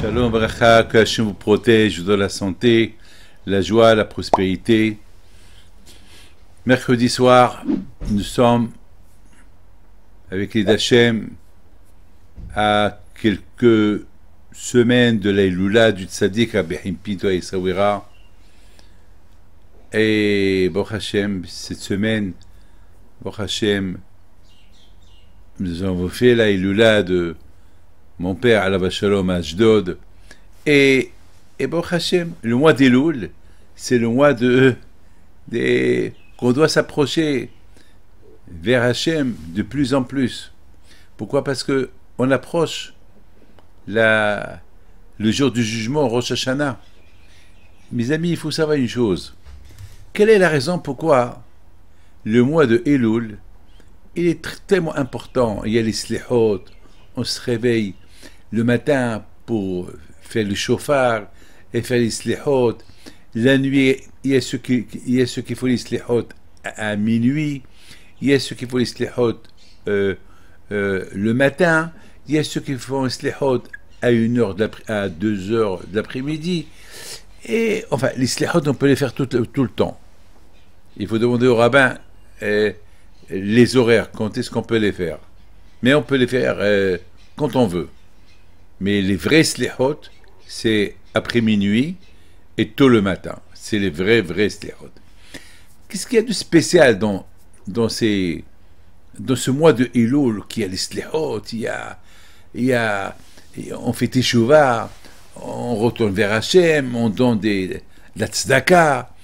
Shalom Bracha, que Hachem vous protège, vous donne la santé, la joie, la prospérité. Mercredi soir, nous sommes avec les d'Hachem à quelques semaines de l'Aïloula du Tzaddik Rabbi Chaim Pinto Essaouira. Et Baruch Hashem, cette semaine, Baruch Hashem, nous avons fait l'Aïloula de mon père Alav Shalom à Ashdod. Et Baruch Hashem, le mois d'Elul, c'est le mois qu'on doit s'approcher vers Hashem de plus en plus. Pourquoi? Parce que on approche le jour du jugement, Rosh Hashanah. Mes amis, il faut savoir une chose. Quelle est la raison pourquoi le mois de Elul, il est tellement important? Il y a les slihot, on se réveille le matin pour faire le chauffard et faire les slihot. La nuit, il y a ceux qui font les slihot à minuit, il y a ceux qui font les slihot le matin, il y a ceux qui font les slihot à 1h à 2h de l'après-midi. Et enfin, les slihot, on peut les faire tout le temps. Il faut demander au rabbin les horaires, quand est-ce qu'on peut les faire. Mais on peut les faire quand on veut. Mais les vrais slihot, c'est après minuit et tôt le matin. C'est les vrais slihot. Qu'est-ce qu'il y a de spécial dans ce mois de Elul, qui a les slihot, on fait teshuva, on retourne vers Hachem, on donne la tzedaka.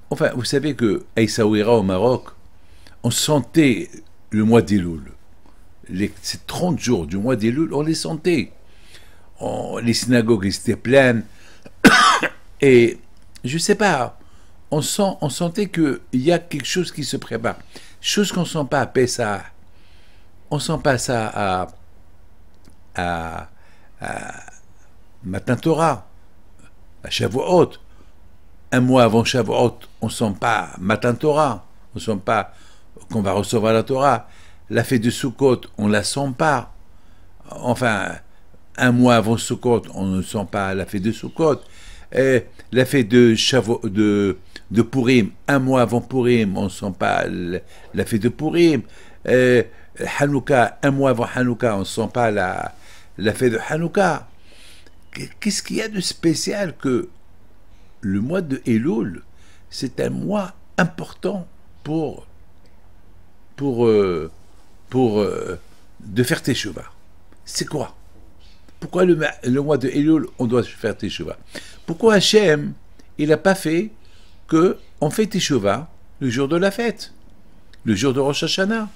Enfin, vous savez que à Essaouira au Maroc, on sentait le mois d'Elul. Ces 30 jours du mois d'Elul, on les sentait. Les synagogues étaient pleines. Et je sais pas, on sentait qu'il y a quelque chose qui se prépare. Chose qu'on ne sent pas à Pessah. On ne sent pas ça à Matan Torah, à Shavuot. Un mois avant Shavuot, on ne sent pas Matan Torah. On ne sent pas qu'on va recevoir la Torah. La fête de Sukkot, on ne la sent pas. Enfin, un mois avant Sukkot, on ne sent pas la fête de Sukkot. La fête de Purim, un mois avant Purim, on ne sent pas la fête de Purim. Hanouka, un mois avant Hanouka, on ne sent pas la fête de Hanouka. Qu'est-ce qu'il y a de spécial que le mois de Elul, c'est un mois important pour de faire teshuva. C'est quoi? Pourquoi le mois de Elul, on doit faire teshuva? Pourquoi Hachem, il n'a pas fait qu'on fait teshuva le jour de la fête, le jour de Rosh Hashanah?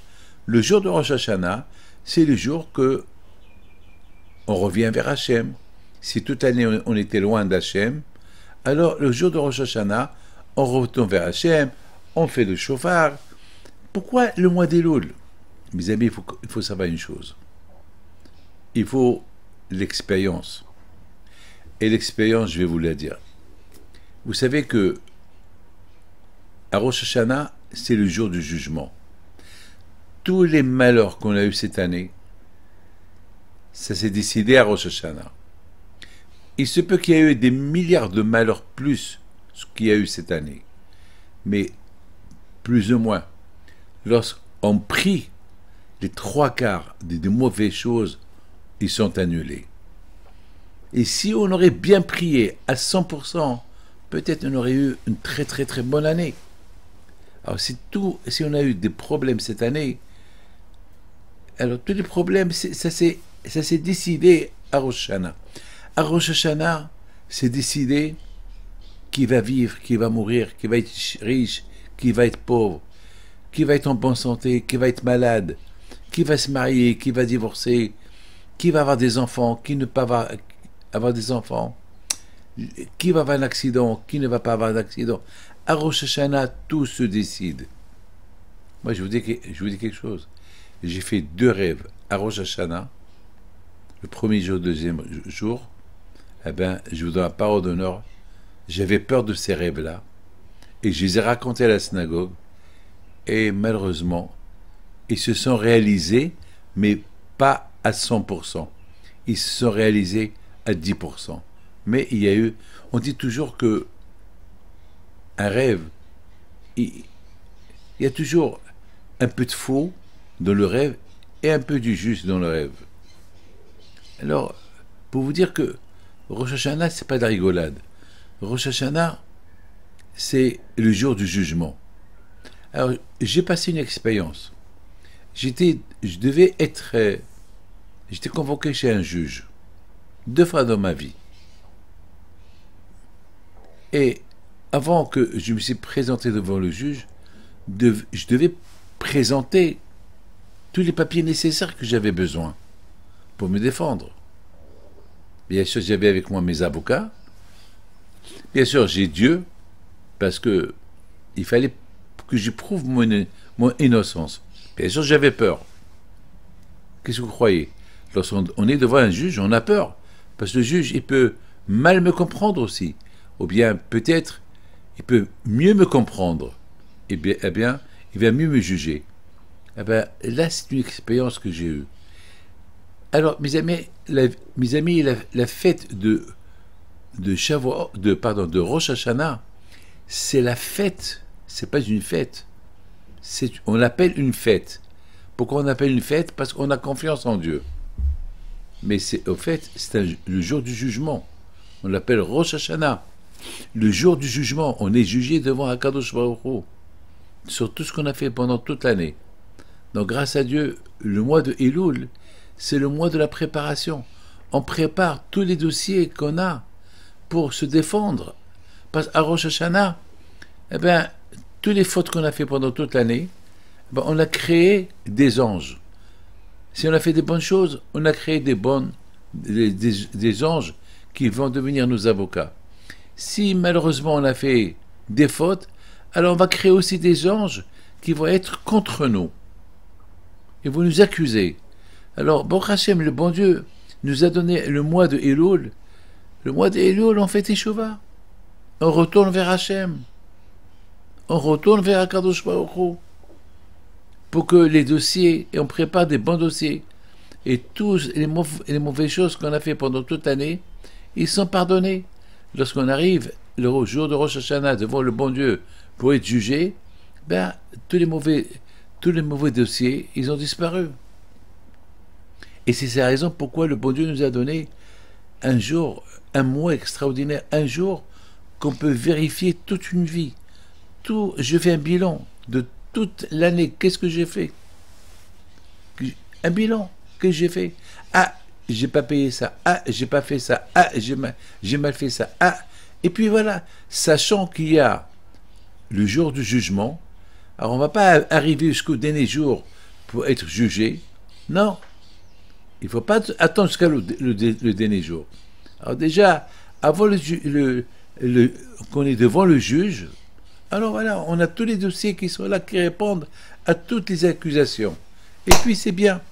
Le jour de Rosh Hashanah, c'est le jour que on revient vers Hachem. Si toute l'année on était loin d'Hachem, alors le jour de Rosh Hashanah, on retourne vers Hachem, on fait le chauffard. Pourquoi le mois d'Elul? Mes amis, il faut savoir une chose. Il faut l'expérience. Et l'expérience, je vais vous la dire. Vous savez que à Rosh Hashanah, c'est le jour du jugement. Tous les malheurs qu'on a eus cette année, ça s'est décidé à Rosh Hashanah. Il se peut qu'il y ait eu des milliards de malheurs plus qu'il y a eu cette année. Mais plus ou moins, lorsqu'on prie, les 3/4 des mauvaises choses, ils sont annulés. Et si on aurait bien prié à 100%, peut-être on aurait eu une très très très bonne année. Alors si on a eu des problèmes cette année, alors tous les problèmes, ça s'est décidé à Rosh Hashanah. À Rosh Hashanah, c'est décidé qui va vivre, qui va mourir, qui va être riche, qui va être pauvre, qui va être en bonne santé, qui va être malade, qui va se marier, qui va divorcer, qui va avoir des enfants, qui ne peut pas avoir des enfants, qui va avoir un accident, qui ne va pas avoir d'accident. À Rosh Hashanah, tout se décide. Moi, je vous dis quelque chose. J'ai fait 2 rêves à Rosh Hashanah. Le premier jour, le deuxième jour, je vous donne la parole d'honneur. J'avais peur de ces rêves-là. Et je les ai racontés à la synagogue. Et malheureusement, ils se sont réalisés, mais pas à 100%. Ils se sont réalisés à 10%. Mais il y a eu, on dit toujours que un rêve, il y a toujours un peu de faux dans le rêve et un peu du juste dans le rêve. Alors, pour vous dire que Rosh Hashanah, c'est pas de la rigolade. Rosh Hashanah, c'est le jour du jugement. Alors, j'ai passé une expérience. J'étais convoqué chez un juge 2 fois dans ma vie. Et avant que je me suis présenté devant le juge, je devais présenter tous les papiers nécessaires que j'avais besoin pour me défendre. Bien sûr, j'avais avec moi mes avocats. Bien sûr, j'ai Dieu, parce que il fallait que je prouve mon innocence. Bien sûr, j'avais peur. Qu'est-ce que vous croyez? Lorsqu'on est devant un juge, on a peur. Parce que le juge, il peut mal me comprendre aussi. Ou bien, peut-être, il peut mieux me comprendre. Eh bien, il va mieux me juger. Eh bien, là, c'est une expérience que j'ai eue. Alors, mes amis, la fête de Rosh Hashanah, c'est la fête. C'est pas une fête. On l'appelle une fête. Pourquoi on appelle une fête? Parce qu'on a confiance en Dieu. Mais au fait, c'est le jour du jugement. On l'appelle Rosh Hashanah. Le jour du jugement, on est jugé devant Akadosh Baruch Hu sur tout ce qu'on a fait pendant toute l'année. Donc, grâce à Dieu, le mois de Elul, c'est le mois de la préparation. On prépare tous les dossiers qu'on a pour se défendre. Parce qu'à Rosh Hashanah, eh bien, toutes les fautes qu'on a fait pendant toute l'année, on a créé des anges. Si on a fait des bonnes choses, on a créé des anges qui vont devenir nos avocats. Si malheureusement on a fait des fautes, alors on va créer aussi des anges qui vont être contre nous. Ils vont nous accuser. Alors, Baruch Hashem, le bon Dieu, nous a donné le mois de Elul. Le mois de Elul, on fait Teshuvah. On retourne vers Hashem. On retourne vers Akadosh Baruch Hu. Pour que les dossiers, et on prépare des bons dossiers, et tous les mauvaises choses qu'on a fait pendant toute l'année, ils sont pardonnés. Lorsqu'on arrive le jour de Rosh Hashanah devant le bon Dieu pour être jugé, ben, tous les mauvais dossiers, ils ont disparu. Et c'est la raison pourquoi le bon Dieu nous a donné un jour, un mois extraordinaire, un jour qu'on peut vérifier toute une vie. Je fais un bilan de toute l'année. Qu'est-ce que j'ai fait? Un bilan. Qu'est-ce que j'ai fait? Ah, j'ai pas payé ça. Ah, j'ai pas fait ça. Ah, j'ai mal fait ça. Ah, et puis voilà, sachant qu'il y a le jour du jugement, alors on ne va pas arriver jusqu'au dernier jour pour être jugé. Non, il ne faut pas attendre jusqu'à le dernier jour. Alors déjà, avant qu'on est devant le juge, alors voilà, on a tous les dossiers qui sont là, qui répondent à toutes les accusations. Et puis c'est bien.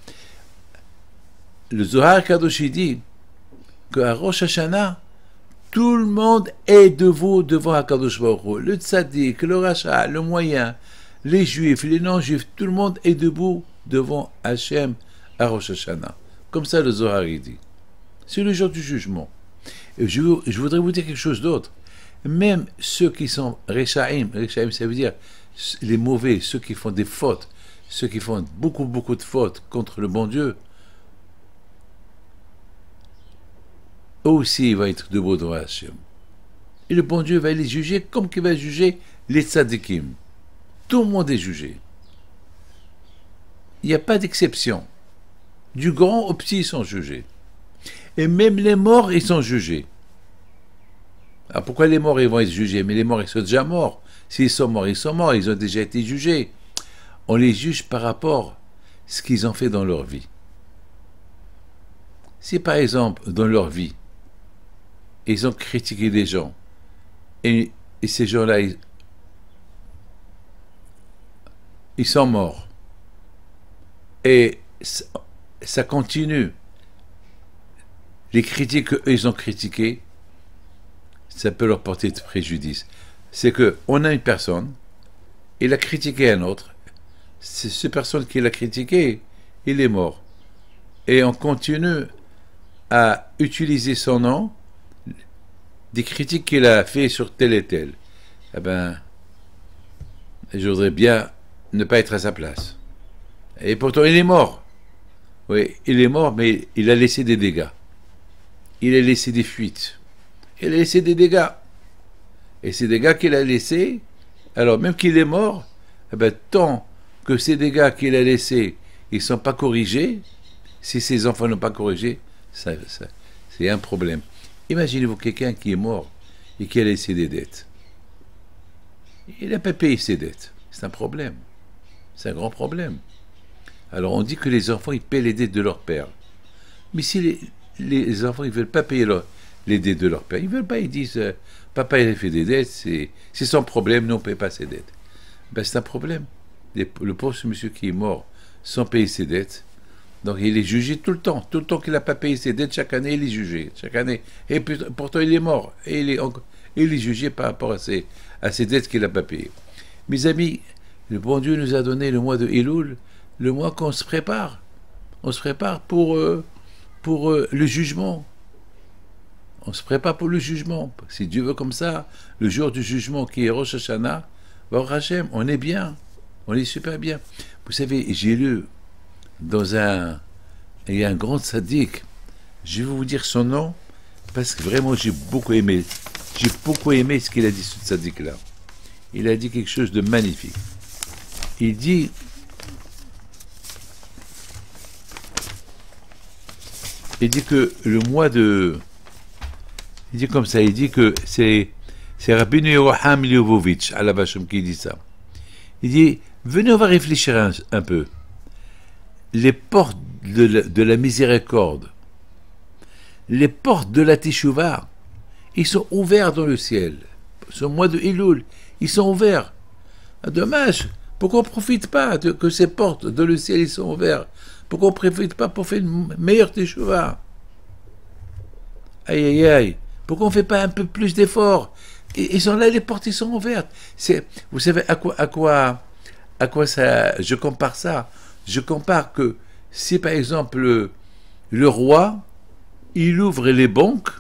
Le Zohar Kadosh dit qu'à Rosh Hashanah, tout le monde est debout devant Akadosh Baruch Hu. Le tzaddik, le rachat, le moyen, les juifs, les non-juifs, tout le monde est debout devant Hachem à Rosh Hashanah. Comme ça le Zohar dit. C'est le jour du jugement. Et je voudrais vous dire quelque chose d'autre. Même ceux qui sont Rechaim, ça veut dire les mauvais, ceux qui font des fautes, ceux qui font beaucoup de fautes contre le bon Dieu, eux aussi, ils vont être debout devant Hachem. Et le bon Dieu va les juger comme qu'il va juger les tzadikim. Tout le monde est jugé. Il n'y a pas d'exception. Du grand au petit, ils sont jugés. Et même les morts, ils sont jugés. Alors pourquoi les morts, ils vont être jugés? Mais les morts, ils sont déjà morts. S'ils sont morts, ils ont déjà été jugés. On les juge par rapport à ce qu'ils ont fait dans leur vie. Si par exemple, dans leur vie, ils ont critiqué des gens, et ces gens-là, ils sont morts, et ça continue, les critiques qu'ils ont critiquées, ça peut leur porter de préjudice. C'est qu'on a une personne, il a critiqué un autre, c'est cette personne qui l'a critiqué, il est mort. Et on continue a utilisé son nom, des critiques qu'il a fait sur tel et tel. Eh ben, je voudrais bien ne pas être à sa place. Et pourtant, il est mort. Oui, il est mort, mais il a laissé des dégâts. Il a laissé des fuites. Il a laissé des dégâts. Et ces dégâts qu'il a laissés, alors même qu'il est mort, eh ben, tant que ces dégâts qu'il a laissés, ils ne sont pas corrigés, si ses enfants n'ont pas corrigé, c'est un problème. Imaginez-vous quelqu'un qui est mort et qui a laissé des dettes. Il n'a pas payé ses dettes. C'est un problème. C'est un grand problème. Alors on dit que les enfants, ils paient les dettes de leur père. Mais si les enfants, ils ne veulent pas payer les dettes de leur père, ils ne veulent pas, ils disent, papa, il a fait des dettes, c'est son problème, nous, on ne paye pas ses dettes. Ben, c'est un problème. Le pauvre monsieur qui est mort sans payer ses dettes, donc il est jugé tout le temps qu'il n'a pas payé ses dettes, chaque année, il est jugé, chaque année. Et pourtant, il est mort, et il est jugé par rapport à ses dettes qu'il n'a pas payées. Mes amis, le bon Dieu nous a donné le mois de Elul, le mois qu'on se prépare. On se prépare pour le jugement. On se prépare pour le jugement. Si Dieu veut comme ça, le jour du jugement qui est Rosh Hashanah, Baruch Hashem, on est bien. On est super bien. Vous savez, j'ai lu il y a un grand tzaddik, je vais vous dire son nom, parce que vraiment j'ai beaucoup aimé ce qu'il a dit, ce tzaddik-là. Il a dit quelque chose de magnifique. Il dit que le mois de... Il dit comme ça, il dit que c'est Rabbeinu Yeroham Leibovitch, à la Vachem, qui dit ça. Il dit, venez, on va réfléchir un peu. Les portes de la miséricorde, les portes de la Teshuvah, ils sont ouverts dans le ciel. Ce mois de Elul, ils sont ouverts. Dommage, pourquoi on ne profite pas que ces portes dans le ciel, ils sont ouverts? Pourquoi on ne profite pas pour faire une meilleure Teshuvah? Aïe, aïe, aïe. Pourquoi on ne fait pas un peu plus d'efforts? Ils sont là, les portes, ils sont ouvertes. Vous savez à quoi ça, je compare ça? Je compare que si par exemple le roi, il ouvre les banques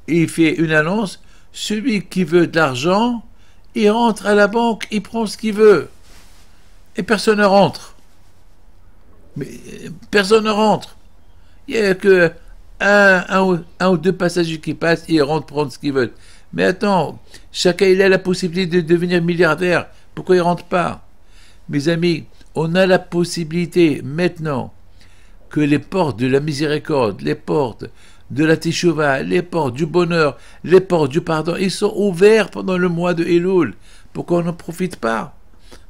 et il fait une annonce, celui qui veut de l'argent, il rentre à la banque, il prend ce qu'il veut. Et personne ne rentre. Mais personne ne rentre. Il n'y a que un ou deux passagers qui passent et ils rentrent prendre ce qu'ils veulent. Mais attends, chacun il a la possibilité de devenir milliardaire. Pourquoi il ne rentre pas? Mes amis, on a la possibilité maintenant que les portes de la miséricorde, les portes de la Teshuvah, les portes du bonheur, les portes du pardon, ils sont ouverts pendant le mois de Elul. Pourquoi on n'en profite pas?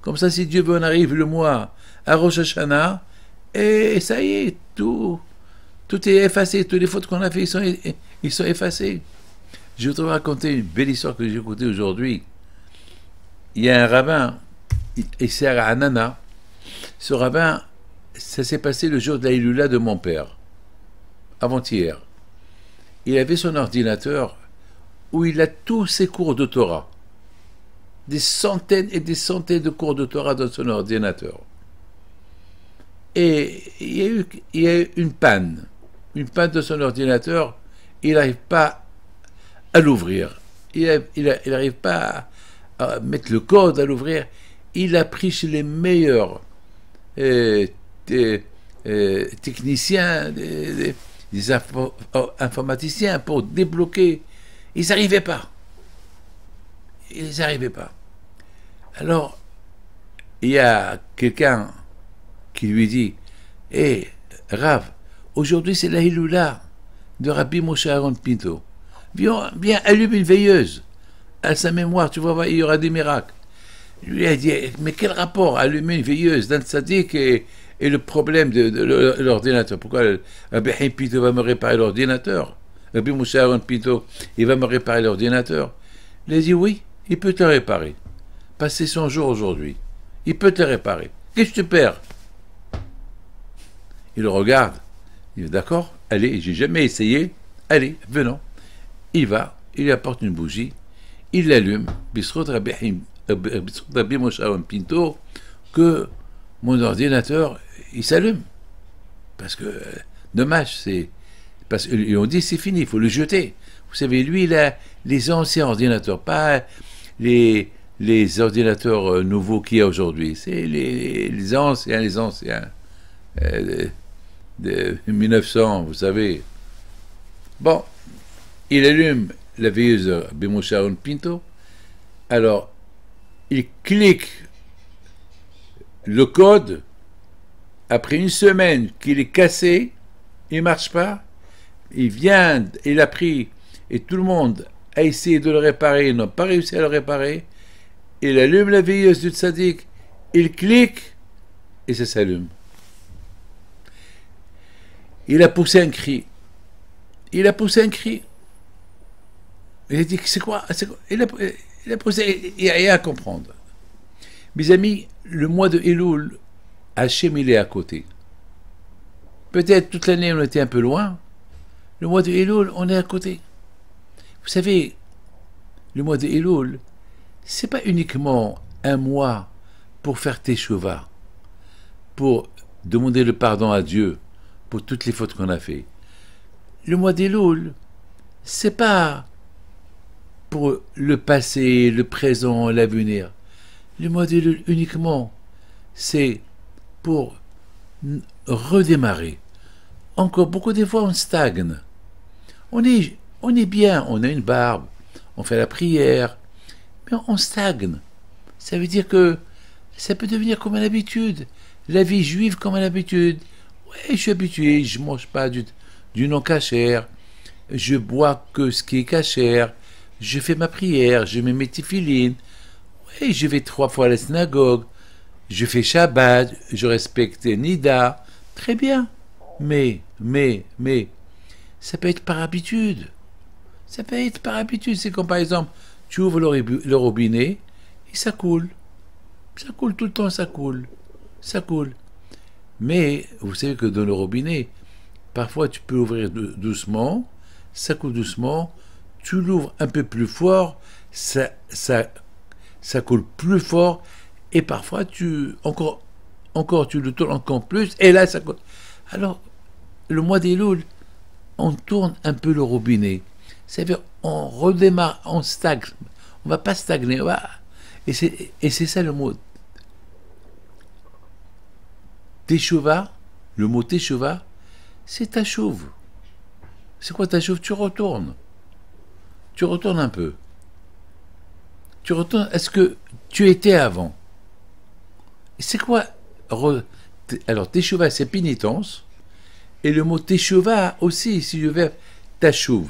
Comme ça, si Dieu veut, on arrive le mois à Rosh Hashanah, et ça y est, tout est effacé, toutes les fautes qu'on a fait, ils sont effacés. Je voudrais vous raconter une belle histoire que j'ai écoutée aujourd'hui. Il y a un rabbin, il sert à Anana. Ce rabbin, ça s'est passé le jour de la Hilula de mon père, avant-hier. Il avait son ordinateur où il a tous ses cours de Torah. Des centaines et des centaines de cours de Torah dans son ordinateur. Et il y a eu une panne de son ordinateur. Il n'arrive pas à l'ouvrir. Il n'arrive pas à mettre le code à l'ouvrir. Il a pris chez les meilleurs techniciens, des informaticiens pour débloquer. Ils n'arrivaient pas. Alors, il y a quelqu'un qui lui dit, hé, Rav, aujourd'hui c'est la Hilula de Rabbi Moshe Aaron Pinto. Viens, allume une veilleuse à sa mémoire, tu vas voir, il y aura des miracles. Lui a dit, mais quel rapport allumer une veilleuse d'un tzaddik et le problème de l'ordinateur? Pourquoi Rabbi Pinto va me réparer l'ordinateur? Rabbi Moshe Aaron Pinto, il va me réparer l'ordinateur? Il a dit, oui, il peut te le réparer. Passez son jour aujourd'hui. Il peut te le réparer. Qu'est-ce que tu perds? Il le regarde. Il dit, d'accord, allez, j'ai jamais essayé. Allez, venons. Il va, il lui apporte une bougie. Il l'allume. Bisrot Rabbi Moshe Aaron Pinto, que mon ordinateur, il s'allume. Parce que, dommage, c'est Parce qu'ils ont dit c'est fini, il faut le jeter. Vous savez, lui, il a les anciens ordinateurs, pas les ordinateurs nouveaux qu'il y a aujourd'hui. C'est les anciens de 1900, vous savez. Bon, il allume la veilleuse Bemosharon Pinto. Alors, il clique le code. Après une semaine qu'il est cassé, il ne marche pas. Il a pris, et tout le monde a essayé de le réparer, ils n'ont pas réussi à le réparer. Il allume la veilleuse du tzaddik, il clique, et ça s'allume. Il a poussé un cri. Il a dit, c'est quoi? Il a poussé, il y a à comprendre. Mes amis, le mois de Elul, Hachem, il est à côté. Peut-être toute l'année, on était un peu loin. Le mois de Elul, on est à côté. Vous savez, le mois de Elul, c'est pas uniquement un mois pour faire teshuva, pour demander le pardon à Dieu pour toutes les fautes qu'on a fait. Le mois d'Elul, c'est pas pour le passé, le présent, l'avenir. Le mois d'Elul uniquement, c'est pour redémarrer. Encore beaucoup de fois, on stagne. On est bien, on a une barbe, on fait la prière, mais on stagne. Ça veut dire que ça peut devenir comme une habitude. La vie juive comme une habitude. Ouais, je suis habitué, je ne mange pas du non cachère, je bois que ce qui est cachère, je fais ma prière, je mets mes téphilines, ouais, je vais 3 fois à la synagogue, je fais Shabbat, je respecte Nida, très bien. Mais, ça peut être par habitude. Ça peut être par habitude. C'est comme par exemple, tu ouvres le robinet et ça coule. Ça coule tout le temps, ça coule. Ça coule. Mais vous savez que dans le robinet, parfois tu peux ouvrir doucement, ça coule doucement, tu l'ouvres un peu plus fort, ça coule plus fort, et parfois encore tu le tournes encore plus, et là ça coule. Alors, le mois d'Elul, on tourne un peu le robinet. C'est-à-dire, on redémarre, on stagne. On ne va pas stagner. Et c'est ça le mot. Teshuva, le mot Teshuva, c'est tashuv. C'est quoi tashuv? Tu retournes. Tu retournes un peu. Tu retournes à ce que tu étais avant. C'est quoi? Alors, Teshuva, c'est pénitence. Et le mot Teshuva aussi, si le verbe tashuv.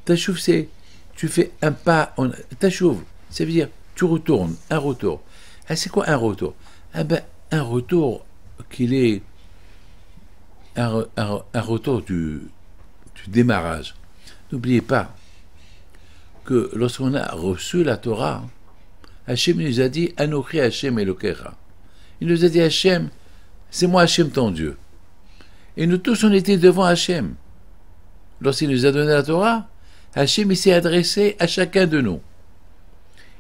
Tashuv, c'est tu fais un pas. Tashuv, ça veut dire tu retournes, un retour. Ah, c'est quoi un retour? Ah ben, un retour qu'il est un retour du démarrage. N'oubliez pas que lorsqu'on a reçu la Torah, Hachem nous a dit Anochi Hachem Elokecha. Il nous a dit Hachem, c'est moi Hachem ton Dieu. Et nous tous on était devant Hachem. Lorsqu'il nous a donné la Torah, Hachem il s'est adressé à chacun de nous.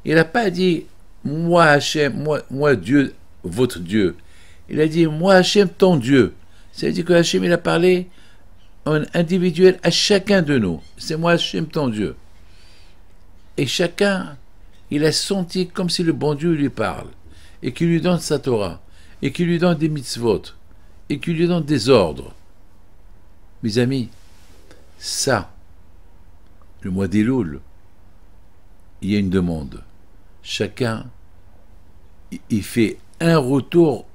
Il n'a pas dit moi Hachem, moi Dieu, votre Dieu. Il a dit moi Hachem ton Dieu. C'est-à-dire que Hachem il a parlé en individuel à chacun de nous. C'est moi Hachem ton Dieu. Et chacun, il a senti comme si le bon Dieu lui parle, et qu'il lui donne sa Torah, et qu'il lui donne des mitzvot, et qu'il lui donne des ordres. Mes amis, ça, le mois d'Elul, il y a une demande. Chacun, il fait un retour,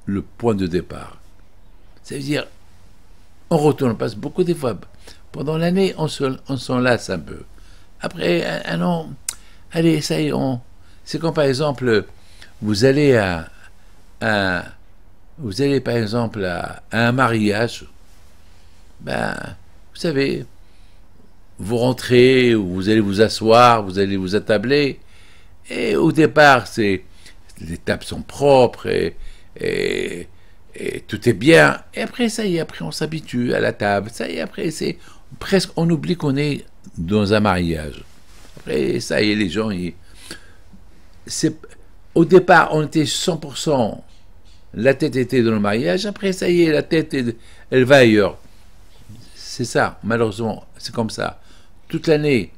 le point de départ. Ça veut dire, on retourne, on passe beaucoup de fois. Pendant l'année, on s'en lasse un peu. Après un an, allez, ça y est, c'est comme par exemple, vous allez par exemple à un mariage, ben, vous savez, vous rentrez, vous allez vous asseoir, vous allez vous attabler, et au départ, les tables sont propres, et tout est bien, et après, ça y est, après on s'habitue à la table, ça y est, après, presque, on oublie qu'on est dans un mariage. Après, ça y est, les gens, au départ, on était 100%, la tête était dans le mariage, après, ça y est, la tête, elle va ailleurs. C'est ça, malheureusement, c'est comme ça. Toute l'année,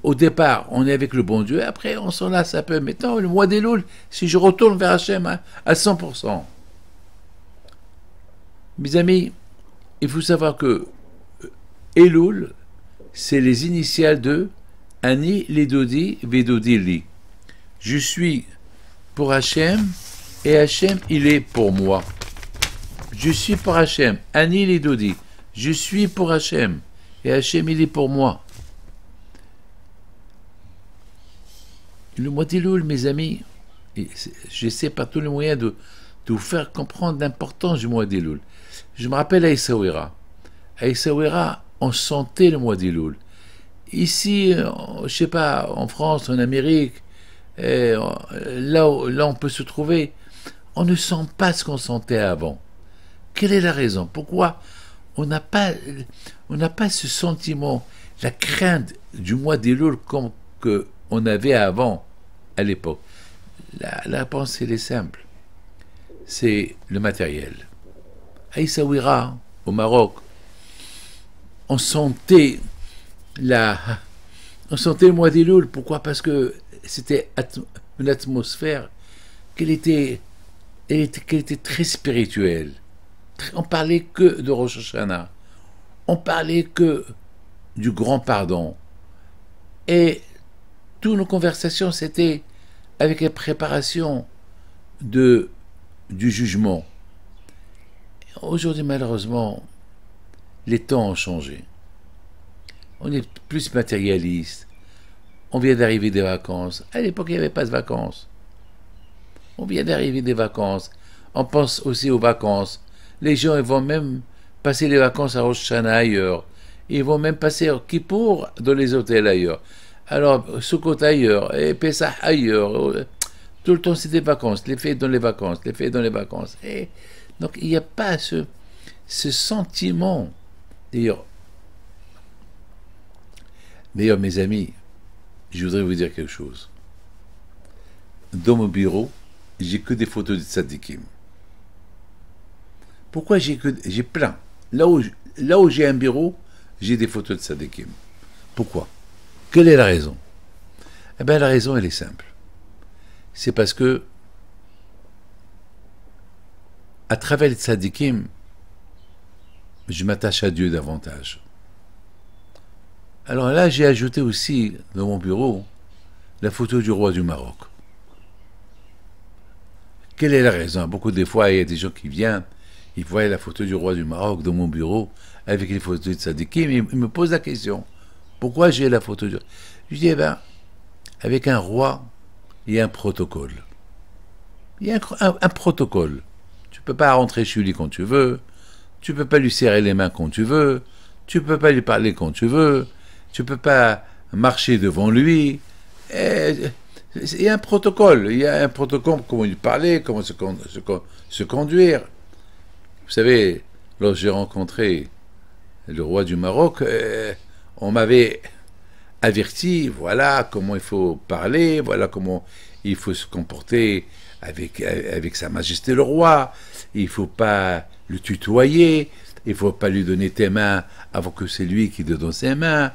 au départ, on est avec le bon Dieu, après on s'en lasse un peu. Maintenant, le mois d'Elul, si je retourne vers Hachem à 100%. Mes amis, il faut savoir que Elul, c'est les initiales de Ani Lidodi Vedodi Li. Je suis pour Hachem et Hachem, il est pour moi. Je suis pour Hachem, Ani Lidodi. Je suis pour Hachem et Hachem, il est pour moi. Le mois d'Elul, mes amis, j'essaie par tous les moyens de vous faire comprendre l'importance du mois d'Elul. Je me rappelle à Essaouira. À Essaouira, on sentait le mois d'Elul. Ici, je sais pas, en France, en Amérique, là on peut se trouver, on ne sent pas ce qu'on sentait avant. Quelle est la raison? Pourquoi on n'a pas ce sentiment, la crainte du mois d'Elul comme qu'on avait avant, à l'époque? La réponse, elle est simple. C'est le matériel. À Essaouira, au Maroc, on sentait le mois d'Elul. Pourquoi? Parce que c'était une atmosphère qu'elle était très spirituelle. On parlait que de Rosh Hashanah. On parlait que du grand pardon. Et toutes nos conversations, c'était avec la préparation du jugement. Aujourd'hui, malheureusement, les temps ont changé. On est plus matérialiste. On vient d'arriver des vacances. À l'époque, il n'y avait pas de vacances. On vient d'arriver des vacances. On pense aussi aux vacances. Les gens, ils vont même passer les vacances à Rosh Hashanah ailleurs. Ils vont même passer au Kippour dans les hôtels ailleurs. Alors, Sukkot ailleurs, et Pesach ailleurs. Tout le temps, c'est des vacances. Les fêtes dans les vacances. Les fêtes dans les vacances. Et donc, il n'y a pas ce sentiment. D'ailleurs, mes amis, je voudrais vous dire quelque chose. Dans mon bureau, j'ai que des photos de tzadikim. Pourquoi j'ai plein? Là où j'ai un bureau, j'ai des photos de tzadikim. Pourquoi? Quelle est la raison? Eh bien, la raison, elle est simple. C'est parce que, à travers les tzadikim, je m'attache à Dieu davantage. Alors là, j'ai ajouté aussi, dans mon bureau, la photo du roi du Maroc. Quelle est la raison? Beaucoup de fois, il y a des gens qui viennent, ils voient la photo du roi du Maroc dans mon bureau, avec les photos de tzadikim, ils me posent la question. Pourquoi j'ai la photo du... Je dis, eh bien, avec un roi, il y a un protocole. Il y a un protocole. Tu ne peux pas rentrer chez lui quand tu veux, tu ne peux pas lui serrer les mains quand tu veux, tu ne peux pas lui parler quand tu veux, tu ne peux pas marcher devant lui. Il y a un protocole. Il y a un protocole, comment lui parler, comment se conduire. Vous savez, lorsque j'ai rencontré le roi du Maroc, on m'avait averti, voilà comment il faut parler, voilà comment il faut se comporter avec Sa Majesté le roi. Il ne faut pas le tutoyer, il ne faut pas lui donner tes mains avant que c'est lui qui te donne ses mains,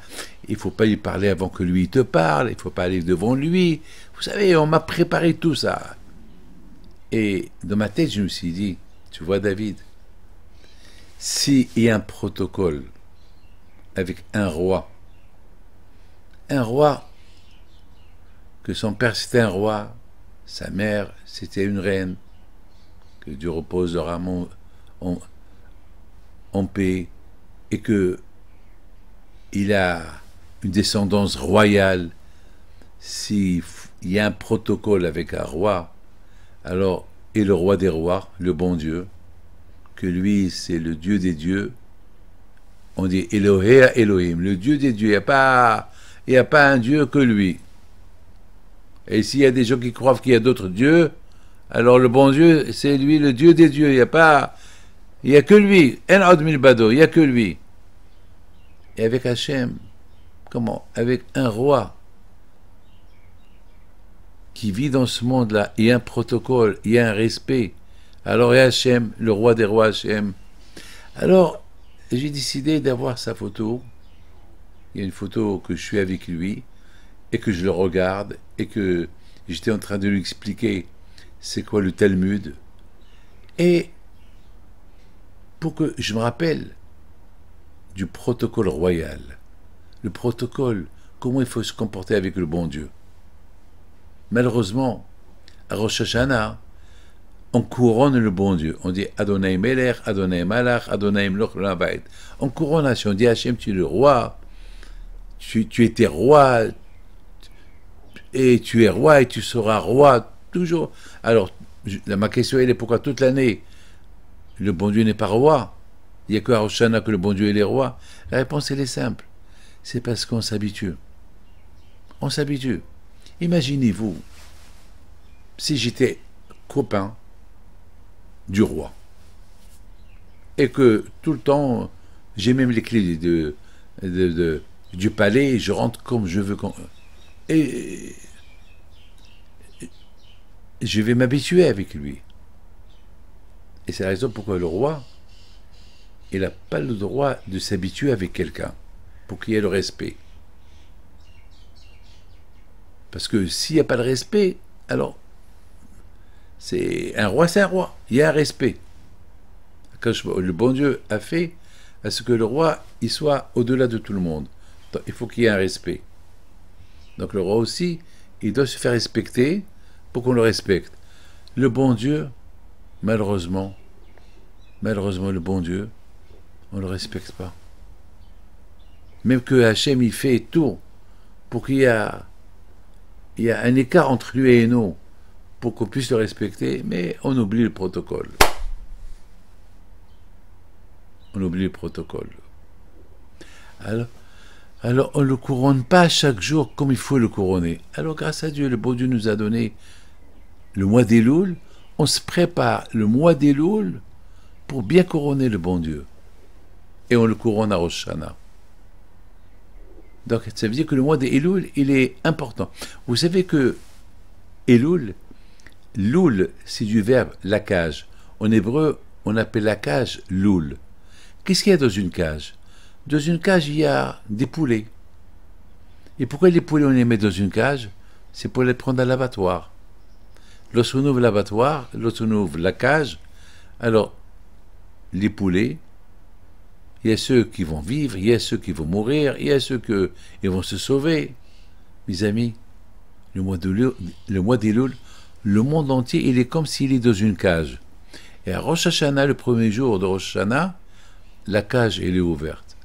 il ne faut pas lui parler avant que lui te parle, il ne faut pas aller devant lui. Vous savez, on m'a préparé tout ça. Et dans ma tête, je me suis dit, tu vois David, s'il y a un protocole avec un roi que son père c'était un roi, sa mère c'était une reine, que Dieu repose leur âme en paix, et que il a une descendance royale. S'il y a un protocole avec un roi, alors, et le roi des rois, le bon Dieu, que lui c'est le Dieu des dieux, on dit Elohé Elohim, le Dieu des dieux, il n'y a pas un Dieu que lui. Et s'il y a des gens qui croient qu'il y a d'autres dieux, alors le bon Dieu, c'est lui le Dieu des dieux, il n'y a que lui, En Ad Milbado, il n'y a que lui. Et avec Hachem, comment? Avec un roi qui vit dans ce monde-là, il y a un protocole, il y a un respect. Alors il y a Hachem, le roi des rois Hachem. Alors, j'ai décidé d'avoir sa photo. Il y a une photo que je suis avec lui et que je le regarde et que j'étais en train de lui expliquer c'est quoi le Talmud. Et pour que je me rappelle du protocole royal, le protocole, comment il faut se comporter avec le bon Dieu. Malheureusement, à Rosh Hashanah, on couronne le bon Dieu. On dit Adonai Melech, Adonai Malach, Adonai Mloch L'Abayt. On couronne Hachem. On dit Hachem, tu es le roi. Tu étais roi. Et tu es roi et tu seras roi toujours. Alors, ma question elle est pourquoi toute l'année le bon Dieu n'est pas roi? Il n'y a que à Rosh Hashanah que le bon Dieu est roi. La réponse elle est simple. C'est parce qu'on s'habitue. On s'habitue. Imaginez-vous si j'étais copain du roi et que tout le temps j'ai même les clés du palais et je rentre comme je veux et je vais m'habituer avec lui. Et c'est la raison pourquoi le roi il n'a pas le droit de s'habituer avec quelqu'un pour qu'il y ait le respect. Parce que s'il n'y a pas de respect, alors c'est un roi, il y a un respect. Quand le bon Dieu a fait à ce que le roi il soit au-delà de tout le monde. Donc, il faut qu'il y ait un respect. Donc le roi aussi, il doit se faire respecter pour qu'on le respecte. Le bon Dieu, malheureusement, le bon Dieu, on ne le respecte pas. Même que Hachem il fait tout pour qu'il y ait un écart entre lui et nous, pour qu'on puisse le respecter, mais on oublie le protocole. On oublie le protocole. Alors on ne le couronne pas chaque jour comme il faut le couronner. Alors grâce à Dieu, le bon Dieu nous a donné le mois d'Elul. On se prépare le mois d'Elul pour bien couronner le bon Dieu. Et on le couronne à Rosh Hashanah. Donc ça veut dire que le mois d'Elul, il est important. Vous savez que Elul, Loul, c'est du verbe la cage. En hébreu, on appelle la cage Loul. Qu'est-ce qu'il y a dans une cage? Dans une cage, il y a des poulets. Et pourquoi les poulets, on les met dans une cage? C'est pour les prendre à l'abattoir. Lorsqu'on ouvre l'abattoir, lorsqu'on ouvre la cage, alors les poulets, il y a ceux qui vont vivre, il y a ceux qui vont mourir, il y a ceux qui vont se sauver. Mes amis, le mois d'Elul, le monde entier, il est comme s'il est dans une cage. Et à Rosh Hashanah, le premier jour de Rosh Hashanah, la cage, elle est ouverte.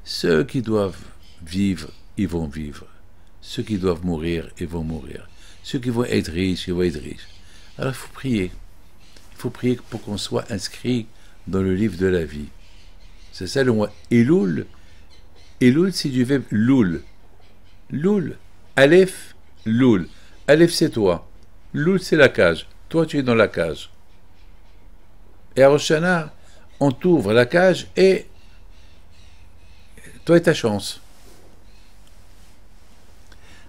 Ceux qui doivent vivre, ils vont vivre. Ceux qui doivent mourir, ils vont mourir. Ceux qui vont être riches, ils vont être riches. Alors il faut prier. Il faut prier pour qu'on soit inscrit dans le livre de la vie. C'est ça le mois. Elul, Elul, c'est du verbe loul. Loul, Aleph, loul. Aleph, c'est toi. Loul, c'est la cage. Toi, tu es dans la cage. Et à Rosh Hashanah, on t'ouvre la cage et toi et ta chance.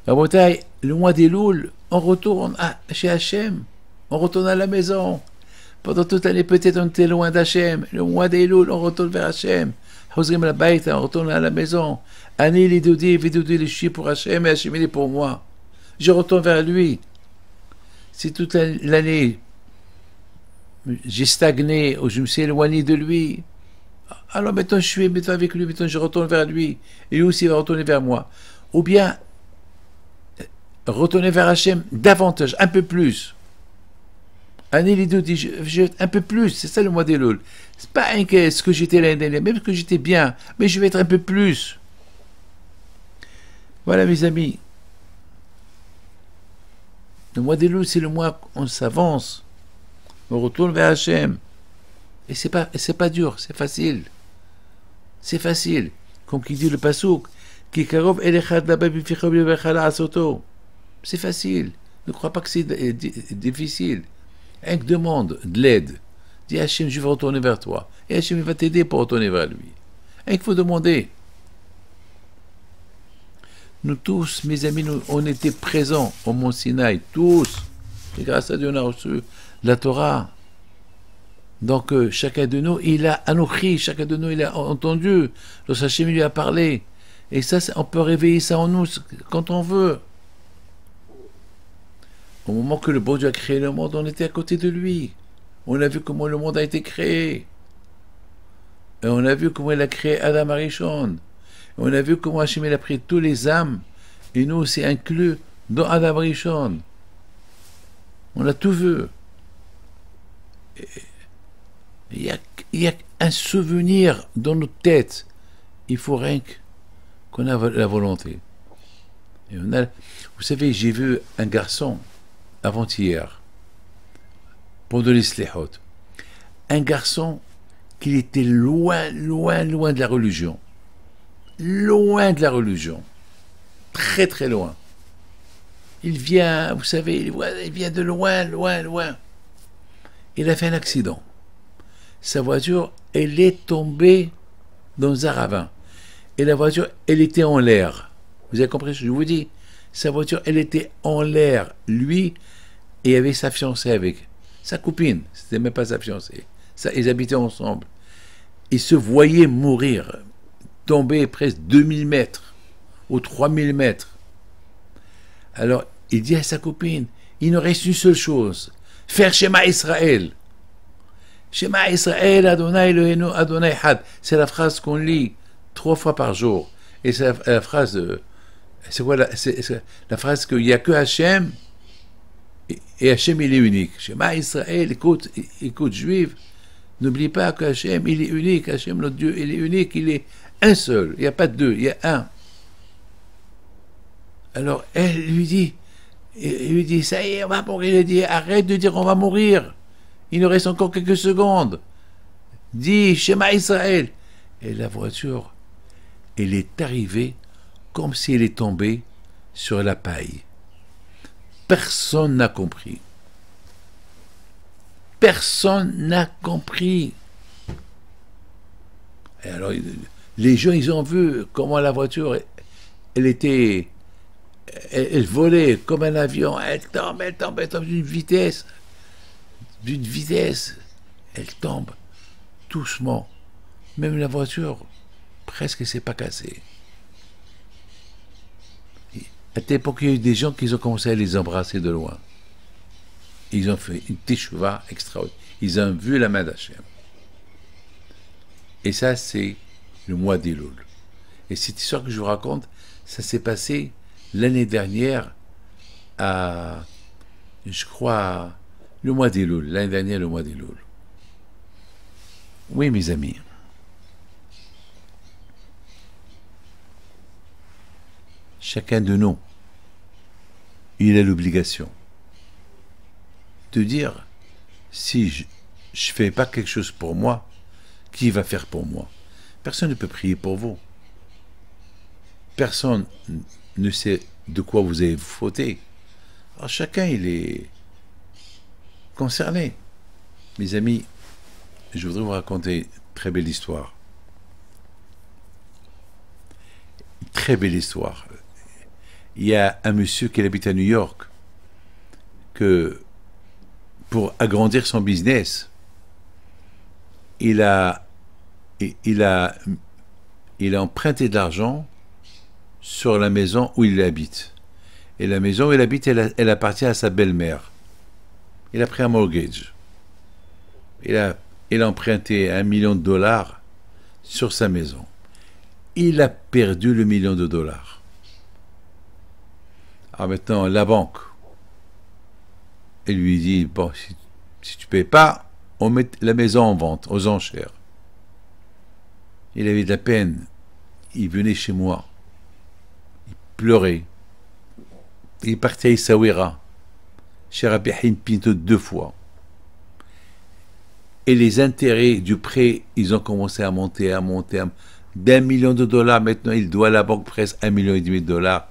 À Bretagne, le mois d'Elul, on retourne chez Hachem. On retourne à la maison. Pendant toute l'année, peut-être on était loin d'Hachem. Le mois d'Elul, on retourne vers Hachem. On retourne à la maison. Ani l'Idoudi, Vidoudi, je suis pour Hachem et Hachem il est pour moi. Je retourne vers lui. Si toute l'année, j'ai stagné ou je me suis éloigné de lui, alors maintenant je suis maintenant avec lui, maintenant je retourne vers lui. Et lui aussi va retourner vers moi. Ou bien, retourner vers Hachem davantage, un peu plus. Ani l'Idoudi, un peu plus, c'est ça le mois d'Elul. C'est pas ce que j'étais l'année dernière, même que j'étais bien, mais je vais être un peu plus. Voilà mes amis. Le mois d'Elul, c'est le mois où on s'avance. On retourne vers Hachem. Et c'est pas dur, c'est facile. C'est facile. Comme qui dit le Passouk, c'est facile. Ne crois pas que c'est difficile. Un que demande de l'aide. Dis Hachem, je vais retourner vers toi. Et Hachem va t'aider pour retourner vers lui. Un qu'il faut demander. Nous tous, mes amis, on était présents au Mont Sinaï, tous. Et grâce à Dieu, on a reçu la Torah. Donc chacun de nous, il a Anochi, chacun de nous, il a entendu, lorsque Hachem lui a parlé. Et ça, on peut réveiller ça en nous quand on veut. Au moment que le bon Dieu a créé le monde, on était à côté de lui. On a vu comment le monde a été créé. Et on a vu comment il a créé Adam Arishon. On a vu comment Hachem a pris tous les âmes, et nous aussi inclus dans Adam Arishon. On a tout vu. Il y a un souvenir dans notre tête. Il faut rien qu'on a la volonté. Et vous savez, j'ai vu un garçon avant-hier, pendant les Slihot, un garçon qui était loin de la religion. Loin de la religion. Très, très loin. Il vient, vous savez, il vient de loin. Il a fait un accident. Sa voiture, elle est tombée dans un ravin. Et la voiture, elle était en l'air. Vous avez compris ce que je vous dis? Sa voiture, elle était en l'air. Lui, et avait sa fiancée avec. Sa copine, c'était même pas sa fiancée. Ça, ils habitaient ensemble. Ils se voyaient mourir, tomber presque 2000 mètres ou 3000 mètres. Alors, il dit à sa copine, il nous reste une seule chose, faire Shema Israël. Shema Israël, Adonai Eloheinu, Adonai Had. C'est la phrase qu'on lit 3 fois par jour. Et c'est la phrase, c'est quoi la phrase qu'il n'y a que Hachem, et Hachem il est unique. Shema Israël, écoute juif, n'oublie pas que Hachem il est unique, Hachem notre Dieu il est unique, il est un seul, il n'y a pas deux, il y a un. Alors elle lui dit, ça y est, on va mourir. Il dit, arrête de dire on va mourir. Il nous reste encore quelques secondes. Dis, Shema Israël. Et la voiture, elle est arrivée comme si elle est tombée sur la paille. Personne n'a compris. Personne n'a compris. Et alors, les gens, ils ont vu comment la voiture, elle volait comme un avion, elle tombe d'une vitesse, elle tombe doucement. Même la voiture, presque s'est pas cassée. À cette époque, il y a eu des gens qui ont commencé à les embrasser de loin. Ils ont fait une teshuva extraordinaire. Ils ont vu la main d'Hachem. Et ça, c'est le mois d'Elul. Et cette histoire que je vous raconte, ça s'est passé l'année dernière à, je crois, le mois d'Elul. L'année dernière, le mois d'Elul. Oui, mes amis. Chacun de nous, il a l'obligation de dire, si je ne fais pas quelque chose pour moi, qui va faire pour moi? Personne ne peut prier pour vous. Personne ne sait de quoi vous avez fauté. Alors chacun, il est concerné. Mes amis, je voudrais vous raconter une très belle histoire. Une très belle histoire. Il y a un monsieur qui habite à New York, que pour agrandir son business, il a emprunté de l'argent sur la maison où il habite. Et la maison où il habite, elle appartient à sa belle-mère. Il a pris un mortgage. Il a emprunté $1 million sur sa maison. Il a perdu le $1 million. Alors maintenant, la banque, elle lui dit, bon, si tu ne payes pas, on met la maison en vente, aux enchères. Il avait de la peine. Il venait chez moi. Il pleurait. Il partait à Essaouira, chez Rabbi Haïm Pinto 2 fois. Et les intérêts du prêt, ils ont commencé à monter. D'$1 million, maintenant, il doit à la banque presque $1,5 million.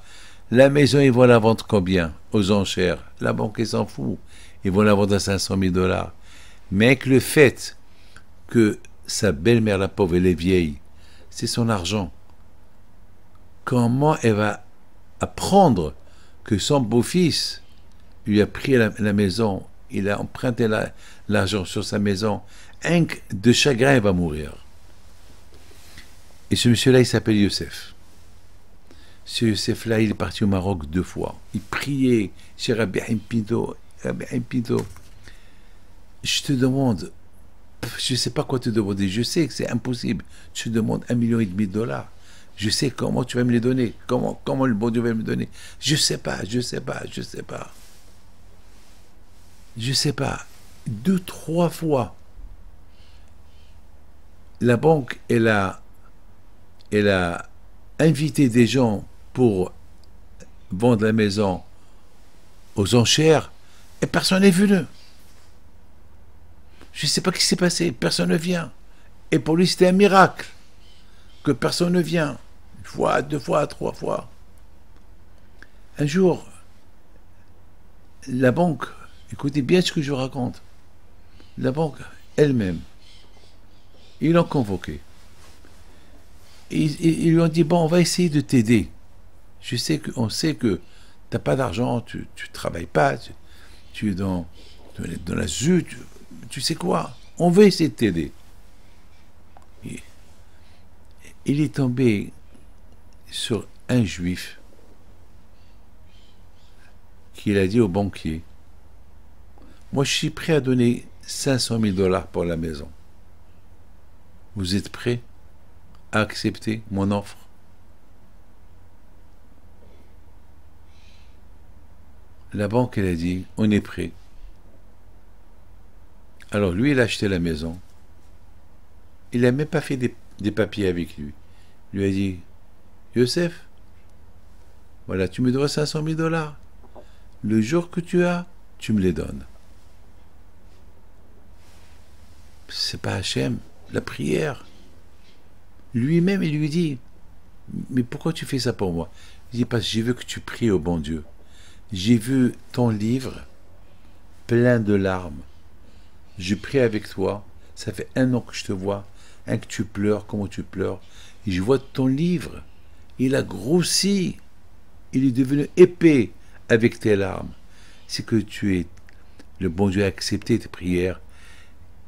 La maison, ils vont la vendre combien? Aux enchères. La banque, ils s'en fout. Ils vont la vendre à $500 000. Mais avec le fait que sa belle-mère, la pauvre, elle est vieille, c'est son argent. Comment elle va apprendre que son beau-fils lui a pris la maison il a emprunté l'argent sur sa maison, de chagrin, il va mourir. Et ce monsieur-là, il s'appelle Youssef. Ce Youssef-là, il est parti au Maroc 2 fois. Il priait chez Rabbi Haim Pinto. Rabbi Haim Pinto, je te demande, je ne sais pas quoi te demander, je sais que c'est impossible. Tu te demandes 1,5 million de dollars. Je sais comment tu vas me les donner. Comment le bon Dieu va me donner. Je sais pas. Je sais pas. 2, 3 fois. La banque, elle a invité des gens pour vendre la maison aux enchères et personne n'est venu. Je ne sais pas ce qui s'est passé. Personne ne vient. Et pour lui, c'était un miracle que personne ne vient. 1 fois, 2 fois, 3 fois. Un jour, la banque, écoutez bien ce que je vous raconte, la banque elle-même, ils l'ont convoqué. Ils lui ont dit, bon, on va essayer de t'aider. On sait que tu n'as pas d'argent, tu ne travailles pas, tu es dans la zut, tu sais quoi, on veut essayer de t'aider. Il est tombé sur un juif qui a dit au banquier, moi je suis prêt à donner 500 000 dollars pour la maison. Vous êtes prêt à accepter mon offre? La banque, elle a dit, on est prêt. Alors lui, il a acheté la maison. Il n'a même pas fait des papiers avec lui. Il lui a dit, Youssef, voilà, tu me dois 500 000 dollars. Le jour que tu as, tu me les donnes. C'est pas Hachem, la prière. Lui-même, il lui dit, mais pourquoi tu fais ça pour moi? Il dit, parce que j'ai vu que tu pries au bon Dieu. J'ai vu ton livre plein de larmes. Je prie avec toi. Ça fait 1 an que je te vois. Que tu pleures, comment tu pleures. Et je vois ton livre. Il a grossi. Il est devenu épais avec tes larmes. C'est que le bon Dieu a accepté tes prières.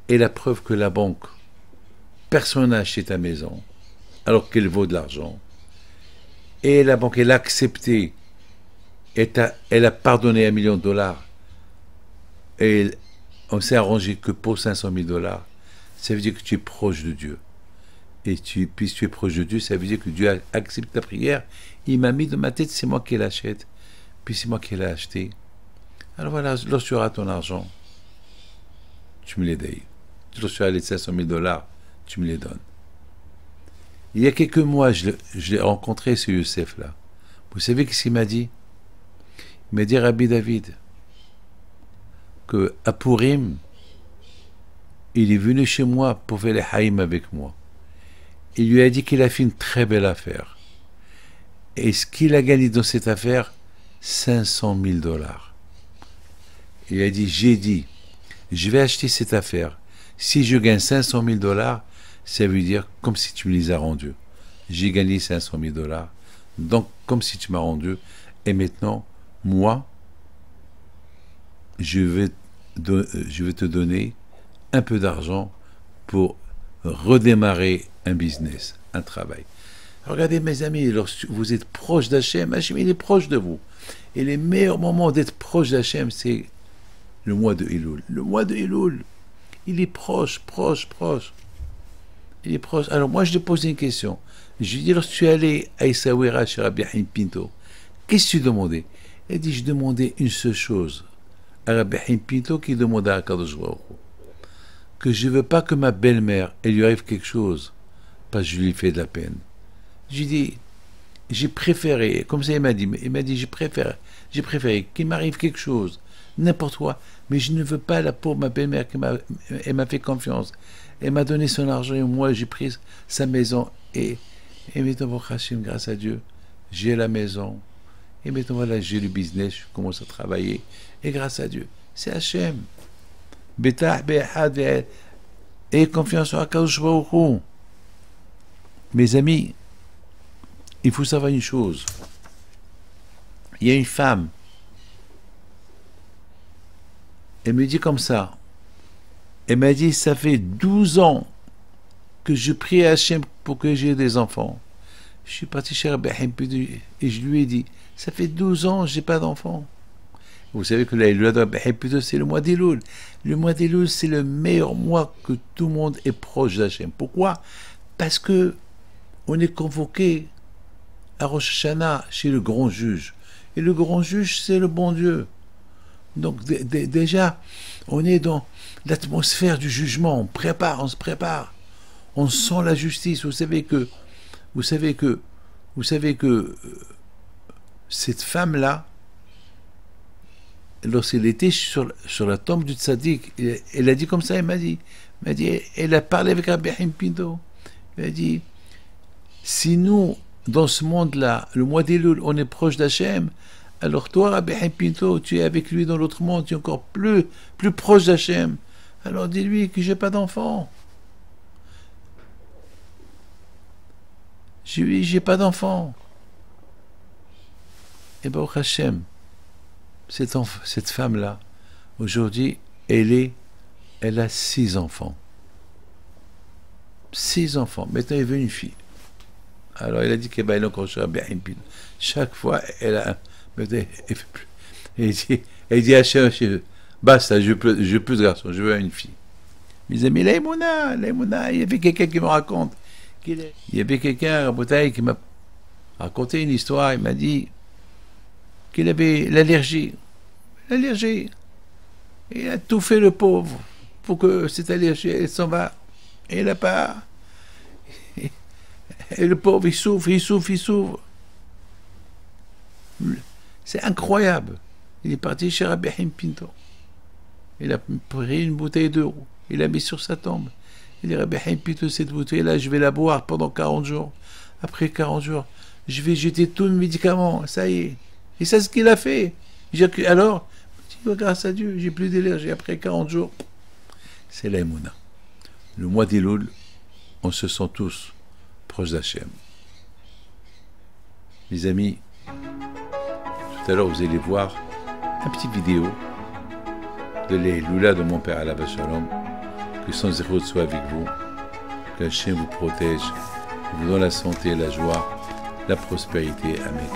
Et la preuve que la banque, personne n'a acheté ta maison, alors qu'elle vaut de l'argent. Et la banque, elle a accepté. Elle a pardonné 1 million de dollars. Et on s'est arrangé que pour 500 000 dollars, ça veut dire que tu es proche de Dieu. Et puisque tu es proche de Dieu, ça veut dire que Dieu a accepté ta prière. Il m'a mis dans ma tête, c'est moi qui l'achète. Puis c'est moi qui l'ai acheté. Alors voilà, lorsque tu auras ton argent, tu me les donnes. Lorsque tu as les 500 000 dollars, tu me les donnes. Il y a quelques mois, je l'ai rencontré, ce Youssef-là. Vous savez ce qu'il m'a dit? Il m'a dit, Rabbi David, que à Purim, il est venu chez moi pour faire les haïm avec moi. Il lui a dit qu'il a fait une très belle affaire. Et ce qu'il a gagné dans cette affaire, 500 000 dollars. Il a dit, je vais acheter cette affaire. Si je gagne 500 000 dollars, ça veut dire comme si tu me les as rendus. J'ai gagné 500 000 dollars. Donc, comme si tu m'as rendu. Et maintenant, moi, je vais te donner un peu d'argent pour redémarrer un business, un travail. Regardez mes amis, lorsque vous êtes proche d'Hachem, Hachem il est proche de vous. Et les meilleurs moments d'être proche d'Hachem, c'est le mois de Elul. Le mois de Elul, il est proche. Il est proche. Alors moi je lui ai posé une question. Je lui ai dit, lorsque tu es allé à Essaouira chez Rabbi Haim Pinto, qu'est-ce que tu demandais? Il a dit, je demandais une seule chose. À Rabbi Haim Pinto qui demandait à Kadosh Baruch Hu, que je ne veux pas que ma belle-mère, elle lui arrive quelque chose, parce que je lui fais de la peine. J'ai dit, j'ai préféré, comme ça il m'a dit, j'ai préféré qu'il m'arrive quelque chose, n'importe quoi, mais je ne veux pas la pauvre ma belle-mère elle m'a fait confiance, elle m'a donné son argent et moi j'ai pris sa maison et maintenant, grâce à Dieu, j'ai la maison et maintenant voilà, j'ai le business, je commence à travailler et grâce à Dieu, c'est Hachem. Et confiance en Akadosh Baruch Hu. Mes amis, il faut savoir une chose. Il y a une femme Elle me dit comme ça. Elle m'a dit, ça fait 12 ans que je prie à Hachem pour que j'ai des enfants. Je suis parti chez Rabbi Hampido et je lui ai dit, ça fait 12 ans que je n'ai pas d'enfants. Vous savez que la de Rabbi Hampido, c'est le mois d'Elul. Le mois d'Elul, c'est le meilleur mois que tout le monde est proche d'Hachem. Pourquoi? Parce que on est convoqué à Rosh Hashanah chez le grand juge. Et le grand juge, c'est le bon Dieu. Donc déjà, on est dans l'atmosphère du jugement. On se prépare. On sent la justice. Vous savez que cette femme-là, lorsqu'elle était sur la tombe du tzaddik, elle a dit comme ça, elle m'a dit, elle a parlé avec Rabbi Hampido. Elle a dit, si nous, dans ce monde-là, le mois d'Elul, on est proche d'Hachem, alors toi, Rabbi Hampido, tu es avec lui dans l'autre monde, tu es encore plus proche d'Hachem. Alors dis-lui que j'ai pas d'enfant. J'ai pas d'enfant. Et Baruch Hashem, cette femme-là, aujourd'hui, elle a 6 enfants. 6 enfants. Maintenant, elle veut une fille. Alors, elle a dit qu'elle va encore chez Rabbi Hampido. Chaque fois, elle a... Elle fait plus. Elle dit Hachem, basta, je veux plus de garçons, je veux une fille. Mes amis, l'Aïmouna, il y avait quelqu'un qui me raconte. Il y avait quelqu'un à Rabotaï qui m'a raconté une histoire. Il m'a dit qu'il avait l'allergie. Il a tout fait, le pauvre, pour que cette allergie, elle s'en va. Et il n'a pas. Et le pauvre, il souffre. C'est incroyable. Il est parti chez Rabbi Hampido. Il a pris une bouteille d'eau. Il l'a mis sur sa tombe. Il dit, Rabbi Hampido, cette bouteille-là, je vais la boire pendant 40 jours. Après 40 jours, je vais jeter tous les médicaments. Ça y est. Et c'est ce qu'il a fait. Alors, grâce à Dieu, j'ai plus d'allergie. Après 40 jours, c'est l'Aïmouna. Le mois d'Elul, on se sent tous proches d'Hachem. Mes amis, tout à l'heure, vous allez voir un petit vidéo de l'Eloula de mon père Alav Shalom. Que son zéro soit avec vous, que Hachem vous protège, vous donne la santé, la joie, la prospérité. Amen.